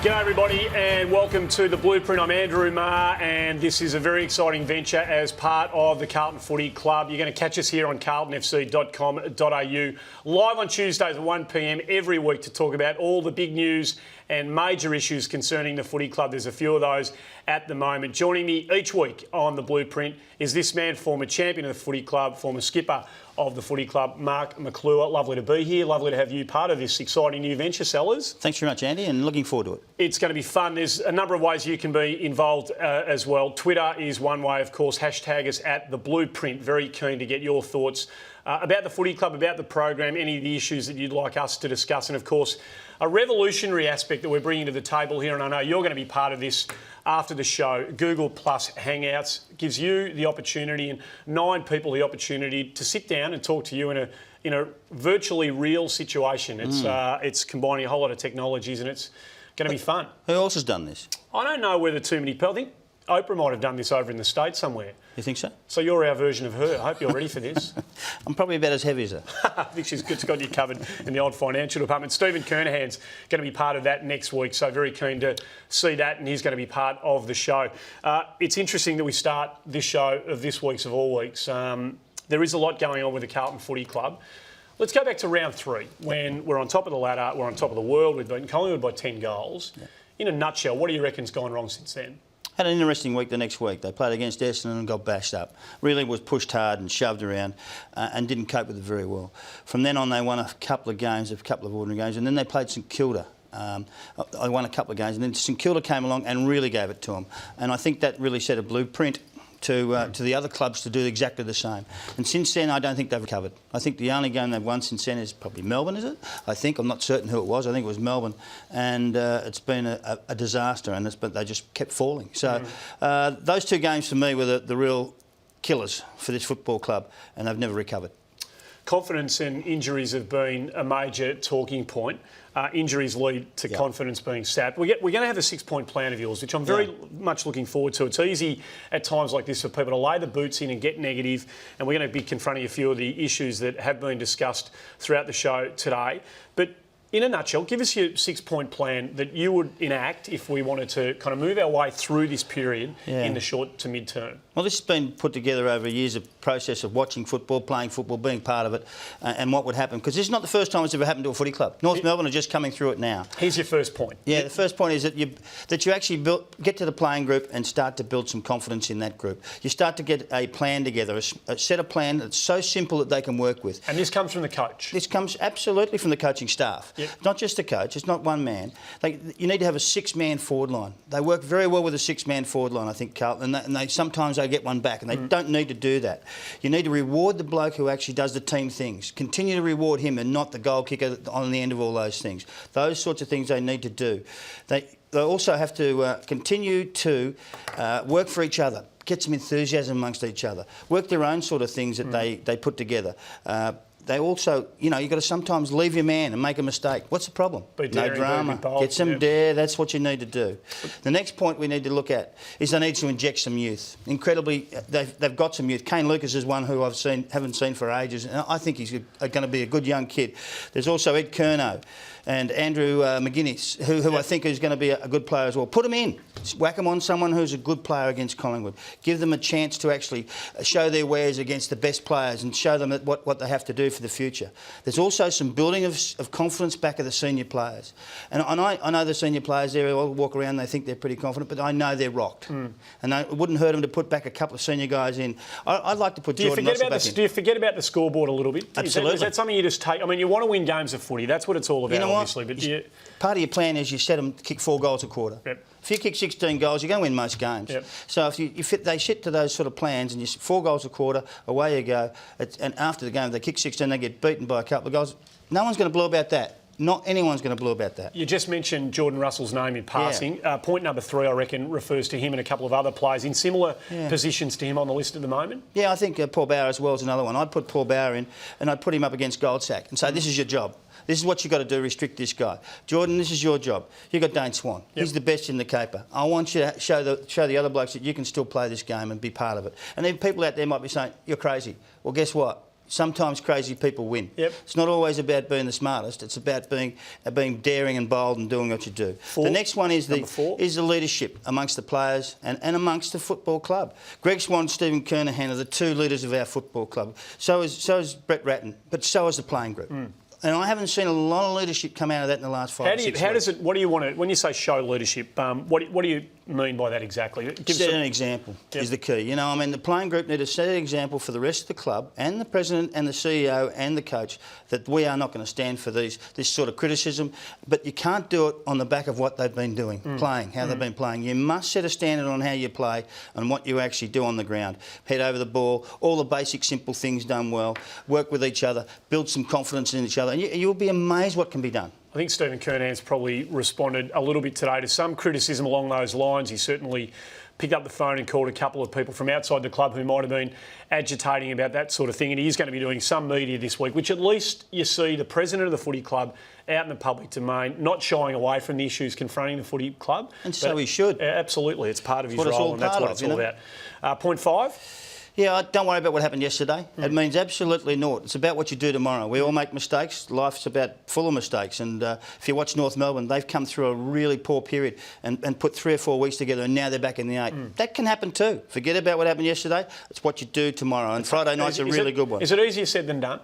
G'day everybody and welcome to The Blueprint. I'm Andrew Maher and this is a very exciting venture as part of the Carlton Footy Club. You're going to catch us here on carltonfc.com.au live on Tuesdays at 1 p.m. every week to talk about all the big news and major issues concerning the footy club. There's a few of those at the moment. Joining me each week on The Blueprint is this man, former champion of the footy club, former skipper of the footy club, Mark Maclure. Lovely to be here. Lovely to have you part of this exciting new venture, Sellers. Thanks very much, Andy, and looking forward to it. It's going to be fun. There's a number of ways you can be involved as well. Twitter is one way, of course. Hashtag us at The Blueprint. Very keen to get your thoughts about the footy club, about the program, any of the issues that you'd like us to discuss. And, of course, a revolutionary aspect that we're bringing to the table here, and I know you're going to be part of this after the show. Google Plus Hangouts gives you the opportunity and 9 people the opportunity to sit down and talk to you in a virtually real situation. It's combining a whole lot of technologies and it's going to be fun. Who else has done this? I don't know whether too many people. I think Oprah might have done this over in the States somewhere. You think so? So you're our version of her. I hope you're ready for this. I'm probably about as heavy as her. I think she's got you covered in the old financial department. Stephen Kernahan's going to be part of that next week, so very keen to see that, and he's going to be part of the show. It's interesting that we start this show of this week's of all weeks. There is a lot going on with the Carlton Footy Club. Let's go back to round 3 when we're on top of the ladder, we're on top of the world, we've beaten Collingwood by 10 goals. Yeah. In a nutshell, what do you reckon's gone wrong since then? Had an interesting week the next week. They played against Essendon and got bashed up. Really was pushed hard and shoved around and didn't cope with it very well. From then on, they won a couple of games, a couple of ordinary games, and then they played St Kilda. I won a couple of games, and then St Kilda came along and really gave it to them. And I think that really set a blueprint to the other clubs to do exactly the same. And since then, I don't think they've recovered. I think the only game they've won since then is probably Melbourne, is it? I think. I'm not certain who it was. I think it was Melbourne. And it's been a disaster, but they just kept falling. So those 2 games for me were the real killers for this football club, and they've never recovered. Confidence and injuries have been a major talking point. Injuries lead to confidence being sapped. We're going to have a 6-point plan of yours, which I'm very much looking forward to. It's easy at times like this for people to lay the boots in and get negative, and we're going to be confronting a few of the issues that have been discussed throughout the show today. But in a nutshell, give us your 6-point plan that you would enact if we wanted to kind of move our way through this period in the short to mid-term. Well, this has been put together over years of process of watching football, playing football, being part of it, and what would happen. Because this is not the first time it's ever happened to a footy club. North Melbourne are just coming through it now. Here's your first point. Yeah, the first point is that you actually get to the playing group and start to build some confidence in that group. You start to get a plan together, a set of plan that's so simple that they can work with. And this comes from the coach? This comes absolutely from the coaching staff. Yep. Not just the coach, it's not one man. You need to have a 6-man forward line. They work very well with a 6-man forward line, I think, Carlton, and sometimes they get one back, and they don't need to do that. You need to reward the bloke who actually does the team things. Continue to reward him and not the goal kicker on the end of all those things. Those sorts of things they need to do. They also have to continue to work for each other. Get some enthusiasm amongst each other. Work their own sort of things that they put together. They also, you've got to sometimes leave your man and make a mistake. What's the problem? No drama. Get some dare. That's what you need to do. The next point we need to look at is they need to inject some youth. Incredibly, they've got some youth. Kane Lucas is one who haven't seen for ages, and I think he's going to be a good young kid. There's also Ed Curnow and Andrew McGuinness, who I think is going to be a good player as well. Put them in. Whack them on someone who's a good player against Collingwood. Give them a chance to actually show their wares against the best players and show them what they have to do for the future. There's also some building of confidence back of the senior players. And I know the senior players there all walk around, they think they're pretty confident, but I know they're rocked. And it wouldn't hurt them to put back a couple of senior guys in. I'd like to put Jordan Russell back in. Do you forget about the scoreboard a little bit? Absolutely. Is that something you just take? I mean, you want to win games of footy. That's what it's all about, obviously. But part of your plan is you set them to kick 4 goals a quarter. Yep. If you kick 16 goals, you're going to win most games. Yep. So if they sit to those sort of plans and you 4 goals a quarter, away you go. And after the game, if they kick 16, they get beaten by a couple of goals. No one's going to blow about that. Not anyone's going to blow about that. You just mentioned Jordan Russell's name in passing. Point number 3, I reckon, refers to him and a couple of other players in similar positions to him on the list at the moment. Yeah, I think Paul Bauer as well is another one. I'd put Paul Bauer in and I'd put him up against Goldsack and say, this is your job. This is what you've got to do, restrict this guy. Jordan, this is your job. You've got Dane Swan. Yep. He's the best in the caper. I want you to show the other blokes that you can still play this game and be part of it. And then people out there might be saying, you're crazy. Well, guess what? sometimes crazy people win. Yep. It's not always about being the smartest. It's about being daring and bold and doing what you do. 4. The next one is Number 4. the leadership amongst the players and amongst the football club. Greg Swan, Stephen Kernahan are the 2 leaders of our football club. So is Brett Ratton, but so is the playing group. And I haven't seen a lot of leadership come out of that in the last 5 or 6 weeks. What do you want to, when you say show leadership, what do you mean by that exactly? Set an example is the key. You know, I mean, the playing group need to set an example for the rest of the club and the president and the CEO and the coach that we are not going to stand for this sort of criticism. But you can't do it on the back of what they've been doing, playing, how they've been playing. You must set a standard on how you play and what you actually do on the ground. Head over the ball, all the basic simple things done well, work with each other, build some confidence in each other, and you'll be amazed what can be done. I think Stephen Kernahan's probably responded a little bit today to some criticism along those lines. He certainly picked up the phone and called a couple of people from outside the club who might have been agitating about that sort of thing. And he is going to be doing some media this week, which at least you see the president of the footy club out in the public domain, not shying away from the issues confronting the footy club. And so he should. Absolutely. It's part of his role, and that's what it's all about. Point 5. Yeah, don't worry about what happened yesterday. It means absolutely naught. It's about what you do tomorrow. We all make mistakes. Life's full of mistakes. And if you watch North Melbourne, they've come through a really poor period and put 3 or 4 weeks together, and now they're back in the 8. That can happen too. Forget about what happened yesterday. It's what you do tomorrow. And Friday night's a really good one. Is it easier said than done?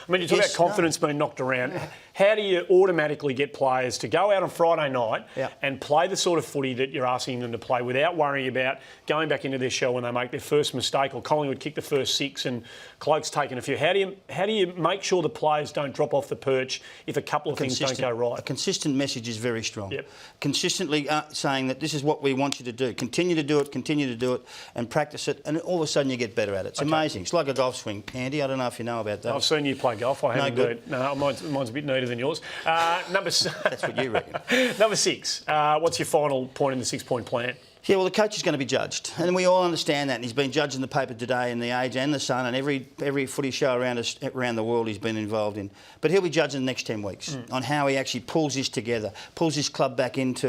I mean, you talk about confidence being knocked around. How do you automatically get players to go out on Friday night and play the sort of footy that you're asking them to play without worrying about going back into their shell when they make their first mistake, or Collingwood kick the first 6 and Cloak's taken a few? How do you make sure the players don't drop off the perch if a couple of things don't go right? A consistent message is very strong. Yep. Consistently saying that this is what we want you to do. Continue to do it, and practice it, and all of a sudden you get better at it. It's amazing. It's like a golf swing, Andy. I don't know if you know about that. I've seen you play golf. I haven't. Good. No, mine's a bit neater than yours. That's what you reckon. Number 6. What's your final point in the 6-point plan? Yeah, well, the coach is going to be judged, and we all understand that. And he's been judged in the paper today, in the Age and the Sun, and every footy show around the world he's been involved in. But he'll be judged in the next 10 weeks on how he actually pulls this together, pulls his club back and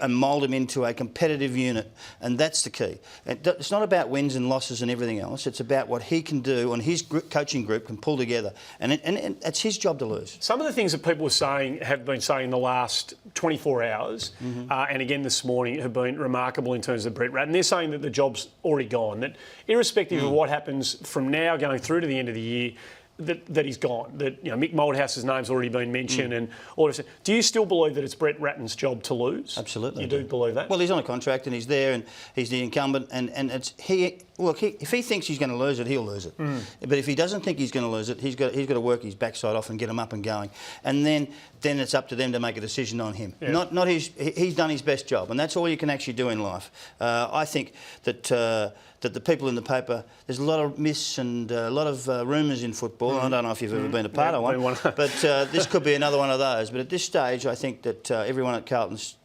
mould him into a competitive unit, and that's the key. It's not about wins and losses and everything else. It's about what he can do and his coaching group can pull together, and it's his job to lose. Some of the things that people have been saying in the last 24 hours, and again this morning, have been remarkable in terms of Brett Ratton. They're saying that the job's already gone, that irrespective of what happens from now going through to the end of the year, that he's gone. That Mick Moldhouse's name's already been mentioned, and all this. Do you still believe that it's Brett Ratton's job to lose? Absolutely. You do believe that? Well, he's on a contract and he's there, and he's the incumbent, and it's if he thinks he's going to lose it, he'll lose it. But if he doesn't think he's going to lose it, he's got to work his backside off and get him up and going, and then it's up to them to make a decision on him. Yeah. Not he's done his best job, and that's all you can actually do in life. I think that the people in the paper, there's a lot of myths and a lot of rumours in football. I don't know if you've ever been a part of one, but this could be another one of those. But at this stage, I think that everyone at Carlton's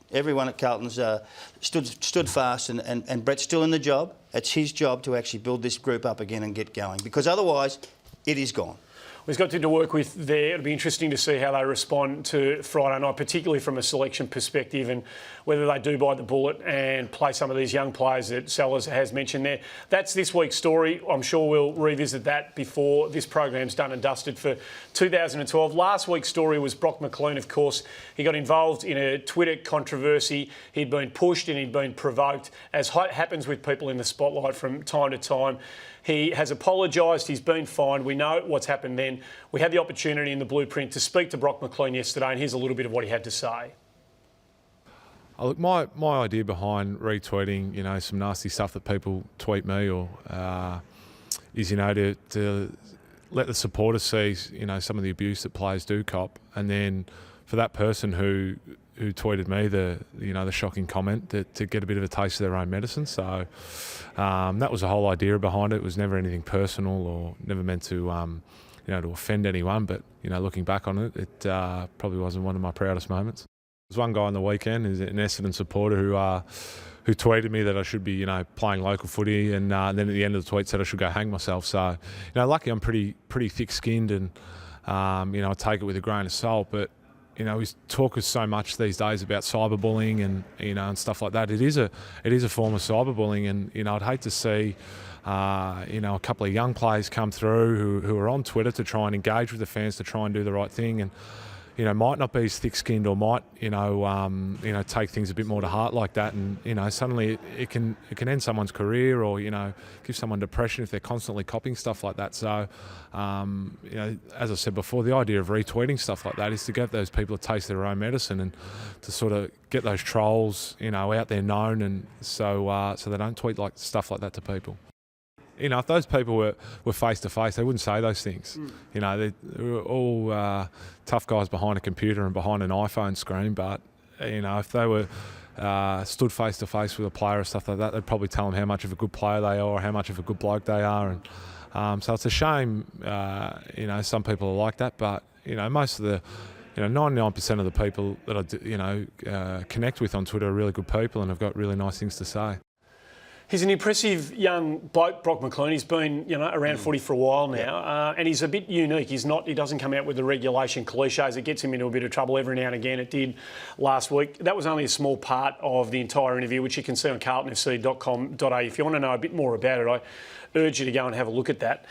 stood fast, and Brett's still in the job. It's his job to actually build this group up again and get going, because otherwise it is gone. We've got to work with there. It'll be interesting to see how they respond to Friday night, particularly from a selection perspective, and whether they do bite the bullet and play some of these young players that Sellers has mentioned there. That's this week's story. I'm sure we'll revisit that before this program's done and dusted for 2012. Last week's story was Brock McLean, of course. He got involved in a Twitter controversy. He'd been pushed and he'd been provoked, as happens with people in the spotlight from time to time. He has apologised. He's been fined. We know what's happened then. We had the opportunity in the Blueprint to speak to Brock McLean yesterday, and here's a little bit of what he had to say. Oh, look, my idea behind retweeting, some nasty stuff that people tweet me, or is, to let the supporters see, some of the abuse that players do cop, and then for that person who tweeted me the shocking comment, to get a bit of a taste of their own medicine. So that was the whole idea behind it. It was never anything personal or never meant to to offend anyone. But looking back on it, it probably wasn't one of my proudest moments. There's one guy on the weekend who's an Essendon supporter who tweeted me that I should be playing local footy, and then at the end of the tweet said I should go hang myself. So lucky I'm pretty thick-skinned, and I take it with a grain of salt, but you know, we talk so much these days about cyberbullying and, you know, and stuff like that. It is a form of cyberbullying, and, you know, I'd hate to see, you know, a couple of young players come through who are on Twitter to try and engage with the fans, to try and do the right thing, and, you know, might not be as thick-skinned, or might, you know, take things a bit more to heart like that, and, you know, suddenly it can end someone's career, or, you know, give someone depression if they're constantly copying stuff like that. So, you know, as I said before, the idea of retweeting stuff like that is to get those people to taste their own medicine, and to sort of get those trolls, you know, out there known, and so they don't tweet like stuff like that to people. You know, if those people were face to face, they wouldn't say those things. You know, they're all tough guys behind a computer and behind an iPhone screen. But, you know, if they were stood face to face with a player or stuff like that, they'd probably tell them how much of a good player they are, or how much of a good bloke they are. And so it's a shame, you know, some people are like that. But, you know, most of the, you know, 99% of the people that I, you know, connect with on Twitter are really good people and have got really nice things to say. He's an impressive young bloke, Brock Maclure. He's been, you know, around footy for a while now, and he's a bit unique. He doesn't come out with the regulation cliches. It gets him into a bit of trouble every now and again. It did last week. That was only a small part of the entire interview, which you can see on carltonfc.com.au. If you want to know a bit more about it, I urge you to go and have a look at that.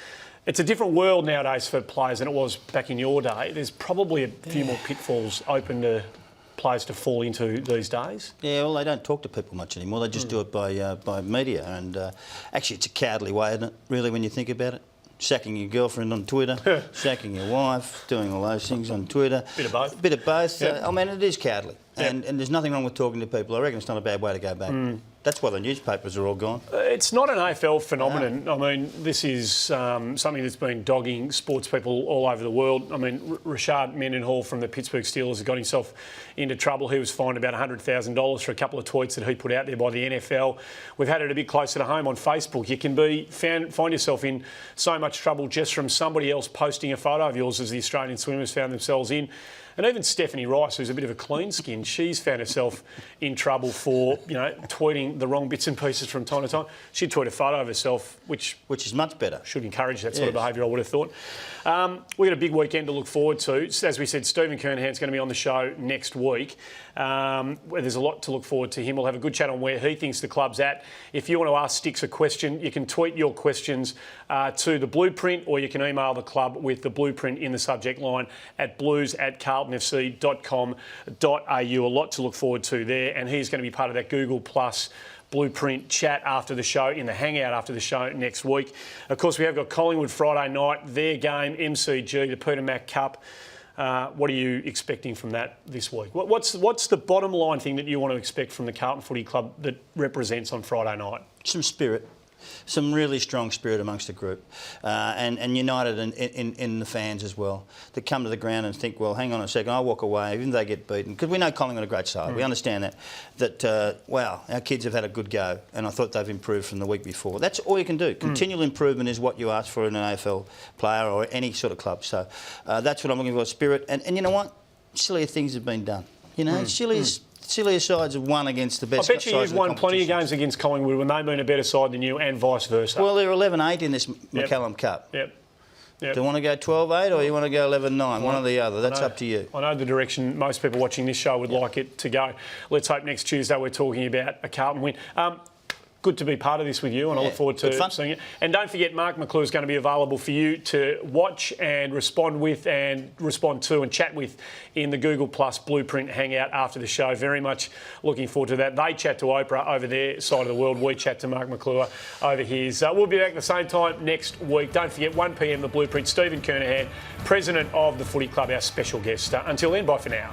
It's a different world nowadays for players than it was back in your day. There's probably a few more pitfalls open to players to fall into these days. Yeah, well, they don't talk to people much anymore. They just do it by media, and actually it's a cowardly way, isn't it, really, when you think about it? Sacking your girlfriend on Twitter, sacking your wife, doing all those things on Twitter. Bit of both. Bit of both. Yep. I mean, it is cowardly. Yep. And there's nothing wrong with talking to people. I reckon it's not a bad way to go back. That's why the newspapers are all gone. It's not an AFL phenomenon. No. I mean, this is something that's been dogging sports people all over the world. I mean, Rashad Mendenhall from the Pittsburgh Steelers has got himself into trouble. He was fined about $100,000 for a couple of tweets that he put out there by the NFL. We've had it a bit closer to home on Facebook. You can find yourself in so much trouble just from somebody else posting a photo of yours, as the Australian swimmers found themselves in. And even Stephanie Rice, who's a bit of a clean skin, she's found herself in trouble for, you know, tweeting the wrong bits and pieces from time to time. She'd tweet a photo of herself, which is much better. Should encourage that sort of behaviour, I would have thought. We've got a big weekend to look forward to. As we said, Stephen Kernahan's going to be on the show next week. There's a lot to look forward to him. We'll have a good chat on where he thinks the club's at. If you want to ask Sticks a question, you can tweet your questions to the Blueprint, or you can email the club with the Blueprint in the subject line at blues@carltonfc.com.au. A lot to look forward to there, and he's going to be part of that Google Plus Blueprint chat after the show, in the hangout after the show next week. Of course, we have got Collingwood Friday night, their game, MCG, the Peter Mac Cup. What are you expecting from that this week? What's the bottom line thing that you want to expect from the Carlton Footy Club that represents on Friday night? Some spirit. Some really strong spirit amongst the group, and united in the fans as well, that come to the ground and think, well, hang on a second, I'll walk away, even though they get beaten. Because we know Collingwood are a great side. We understand that, wow, our kids have had a good go, and I thought they've improved from the week before. That's all you can do. Continual improvement is what you ask for in an AFL player or any sort of club. So that's what I'm looking for, spirit. And you know what? Sillier things have been done. You know, sillier sides have won against the best. I bet you've won plenty of games against Collingwood when they've been a better side than you, and vice versa. Well, they're 11-8 in this McCallum Cup. Yep. Do you want to go 12-8 or you want to go 11-9? One or the other. That's up to you. I know the direction most people watching this show would like it to go. Let's hope next Tuesday we're talking about a Carlton win. Good to be part of this with you, and I look forward to seeing it. And don't forget, Mark Maclure is going to be available for you to watch and respond to and chat with in the Google Plus Blueprint hangout after the show. Very much looking forward to that. They chat to Oprah over their side of the world. We chat to Mark Maclure over his. We'll be back at the same time next week. Don't forget, 1 p.m, the Blueprint. Stephen Kernahan, President of the Footy Club, our special guest. Until then, bye for now.